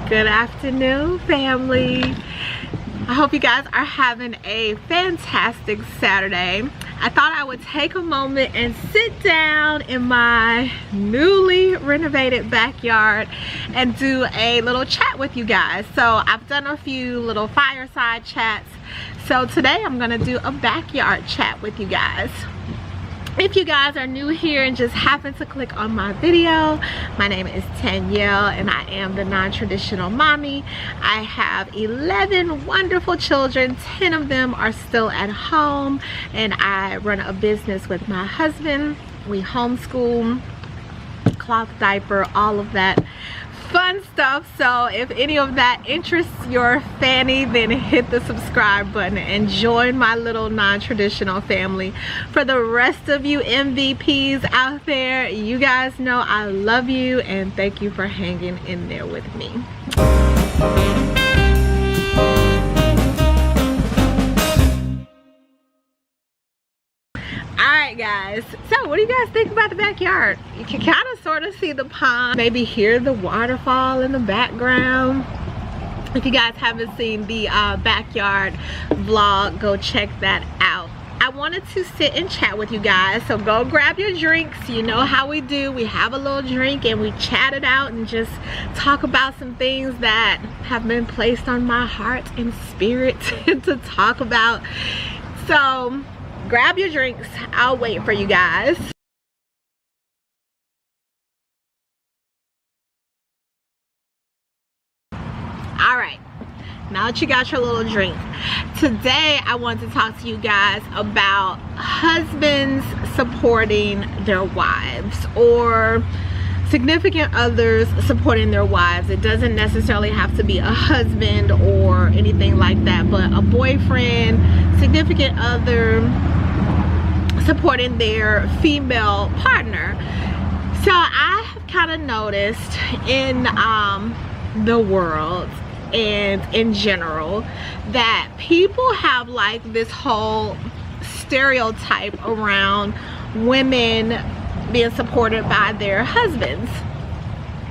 Good afternoon, family. I hope you guys are having a fantastic Saturday. I thought I would take a moment and sit down in my newly renovated backyard and do a little chat with you guys. So I've done a few little fireside chats. So today I'm gonna do a backyard chat with you guys. If you guys are new here and just happen to click on my video, my name is Danielle and I am the non-traditional mommy. I have 11 wonderful children. 10 of them are still at home, and I run a business with my husband. We homeschool, cloth diaper, all of that fun stuff. So if any of that interests your fanny, then hit the subscribe button and join my little non-traditional family. For the rest of you MVPs out there, you guys know I love you and thank you for hanging in there with me. Alright guys, so what do you guys think about the backyard? You can kind of sort of see the pond, maybe hear the waterfall in the background. If you guys haven't seen the backyard vlog, go check that out. I wanted to sit and chat with you guys, so go grab your drinks. You know how we do. We have a little drink and we chat it out and just talk about some things that have been placed on my heart and spirit to talk about. So grab your drinks. I'll wait for you guys. All right, now that you got your little drink, today I want to talk to you guys about husbands supporting their wives, or significant others supporting their wives. It doesn't necessarily have to be a husband or anything like that, but a boyfriend, significant other supporting their female partner. So I have kind of noticed in the world and in general that people have like this whole stereotype around women being supported by their husbands.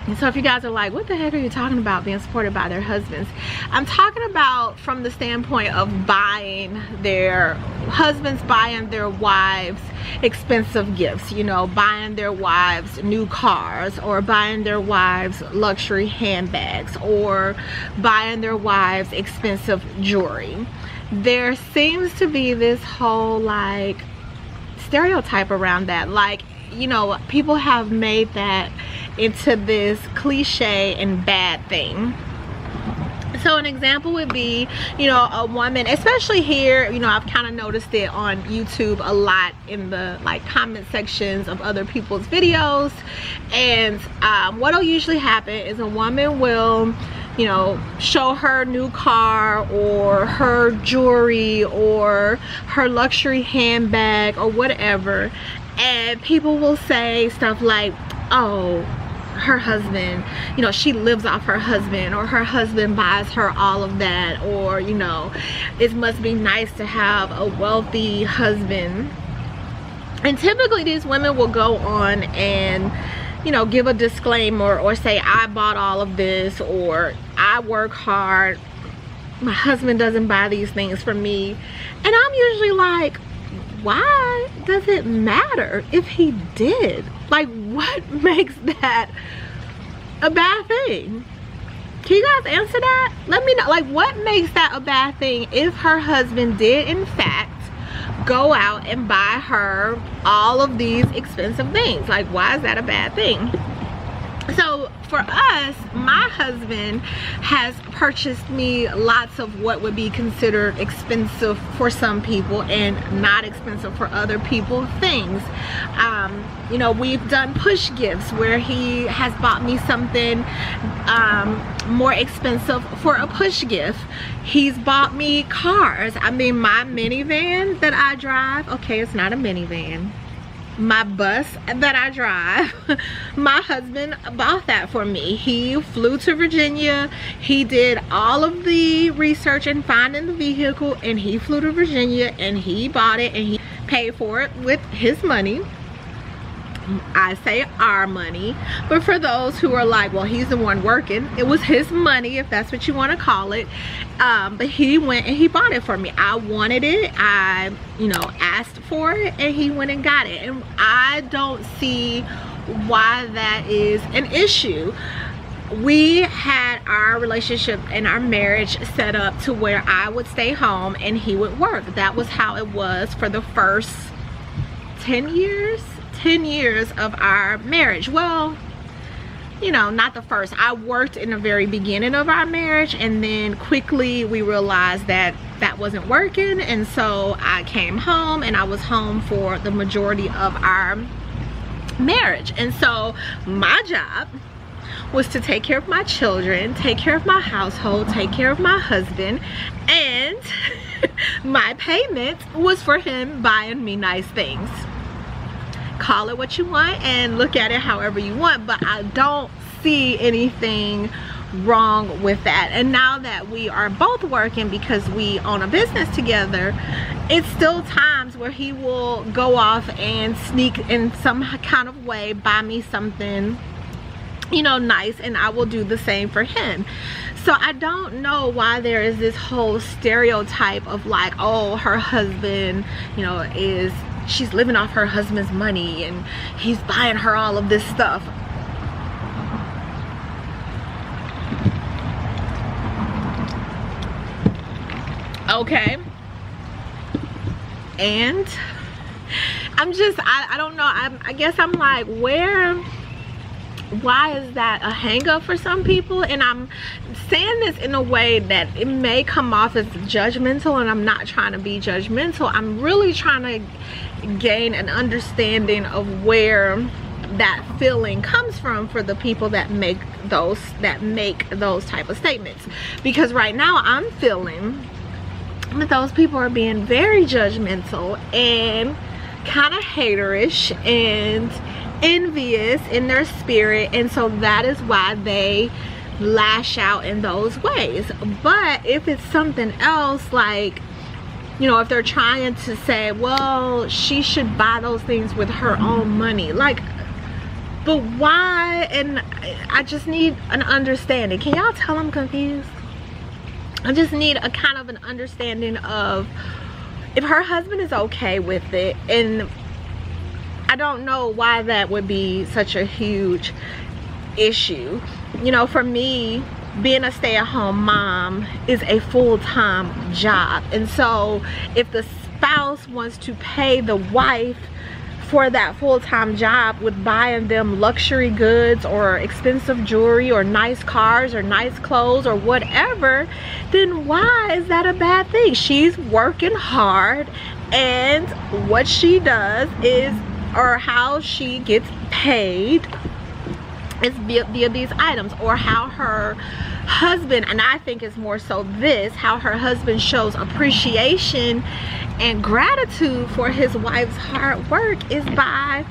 And so if you guys are like, what the heck are you talking about being supported by their husbands? I'm talking about from the standpoint of buying their husbands, buying their wives expensive gifts, you know, buying their wives new cars, or buying their wives luxury handbags, or buying their wives expensive jewelry. There seems to be this whole like stereotype around that. Like, you know, people have made that into this cliche and bad thing. So an example would be, you know, a woman, especially here, you know, I've kind of noticed it on YouTube a lot in the like comment sections of other people's videos. And what'll usually happen is a woman will, you know, show her new car or her jewelry or her luxury handbag or whatever, and people will say stuff like, oh, her husband, you know, she lives off her husband, or her husband buys her all of that, or, you know, it must be nice to have a wealthy husband. And typically these women will go on and, you know, give a disclaimer or say, I bought all of this, or I work hard, my husband doesn't buy these things for me. And I'm usually like, why does it matter if he did? Like, what makes that a bad thing? Can you guys answer that? Let me know. Like, what makes that a bad thing if her husband did in fact go out and buy her all of these expensive things? Like, why is that a bad thing? So for us, my husband has purchased me lots of what would be considered expensive for some people and not expensive for other people things. You know, we've done push gifts where he has bought me something more expensive for a push gift. He's bought me cars. I mean, my minivan that I drive, okay, it's not a minivan, my bus that I drive, my husband bought that for me. He flew to Virginia, he did all of the research and finding the vehicle, and he flew to Virginia and he bought it and he paid for it with his money. I say our money, but for those who are like, well, he's the one working, it was his money, if that's what you want to call it. But he went and he bought it for me. I wanted it, I, you know, asked for it, and he went and got it. And I don't see why that is an issue. We had our relationship and our marriage set up to where I would stay home and he would work. That was how it was for the first 10 years of our marriage. Well, you know, not the first. I worked in the very beginning of our marriage, and then quickly we realized that that wasn't working, and so I came home, and I was home for the majority of our marriage. And so my job was to take care of my children, take care of my household, take care of my husband, and my payment was for him buying me nice things. Call it what you want and look at it however you want, but I don't see anything wrong with that. And now that we are both working because we own a business together, it's still times where he will go off and sneak in some kind of way, buy me something, you know, nice, and I will do the same for him. So I don't know why there is this whole stereotype of like, oh, her husband, you know, she's living off her husband's money and he's buying her all of this stuff. Okay. And I'm just, I don't know, I guess I'm like, why is that a hang up for some people? And I'm saying this in a way that it may come off as judgmental, and I'm not trying to be judgmental. I'm really trying to gain an understanding of where that feeling comes from for the people that make those type of statements. Because right now I'm feeling that those people are being very judgmental and kind of haterish and envious in their spirit, and so that is why they lash out in those ways. But if it's something else, like, you know, if they're trying to say, well, she should buy those things with her own money, like, but why? And I just need an understanding. Can y'all tell I'm confused? I just need a kind of an understanding of if her husband is okay with it, and I don't know why that would be such a huge issue. You know, for me, being a stay-at-home mom is a full-time job. And so if the spouse wants to pay the wife for that full-time job with buying them luxury goods or expensive jewelry or nice cars or nice clothes or whatever, then why is that a bad thing? She's working hard, and what she does is, or how she gets paid is via these items, or how her husband, and I think it's more so this, how her husband shows appreciation and gratitude for his wife's hard work is by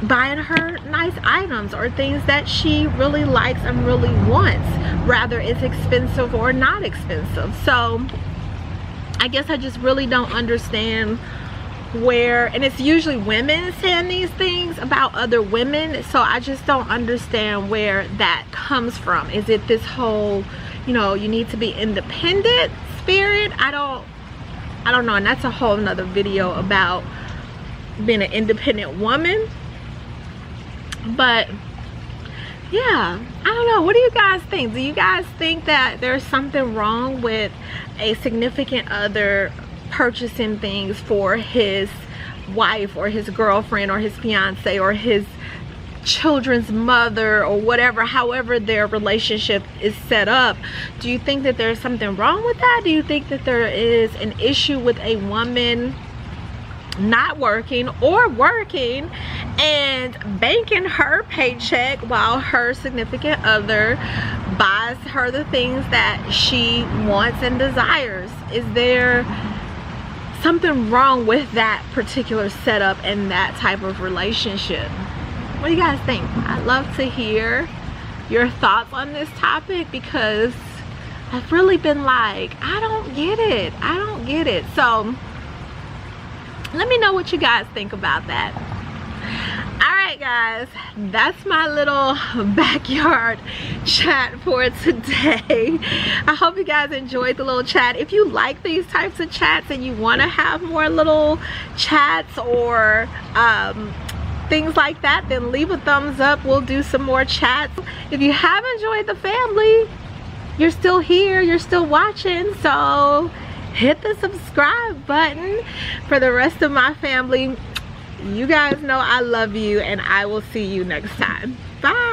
buying her nice items or things that she really likes and really wants, rather it's expensive or not expensive. So I guess I just really don't understand where, and it's usually women saying these things about other women, so I just don't understand where that comes from. Is it this whole, you know, you need to be independent spirit? I don't know, and that's a whole nother video about being an independent woman. But yeah, I don't know, what do you guys think? Do you guys think that there's something wrong with a significant other purchasing things for his wife or his girlfriend or his fiance or his children's mother or whatever, however their relationship is set up? Do you think that there's something wrong with that? Do you think that there is an issue with a woman not working or working and banking her paycheck while her significant other buys her the things that she wants and desires? Is there something wrong with that particular setup and that type of relationship? What do you guys think? I'd love to hear your thoughts on this topic, because I've really been like, I don't get it. I don't get it. So let me know what you guys think about that. Alright guys, that's my little backyard chat for today. I hope you guys enjoyed the little chat. If you like these types of chats and you want to have more little chats or things like that, then leave a thumbs up. We'll do some more chats. If you have enjoyed the family, you're still here, you're still watching, so hit the subscribe button. For the rest of my family, you guys know I love you, and I will see you next time. Bye.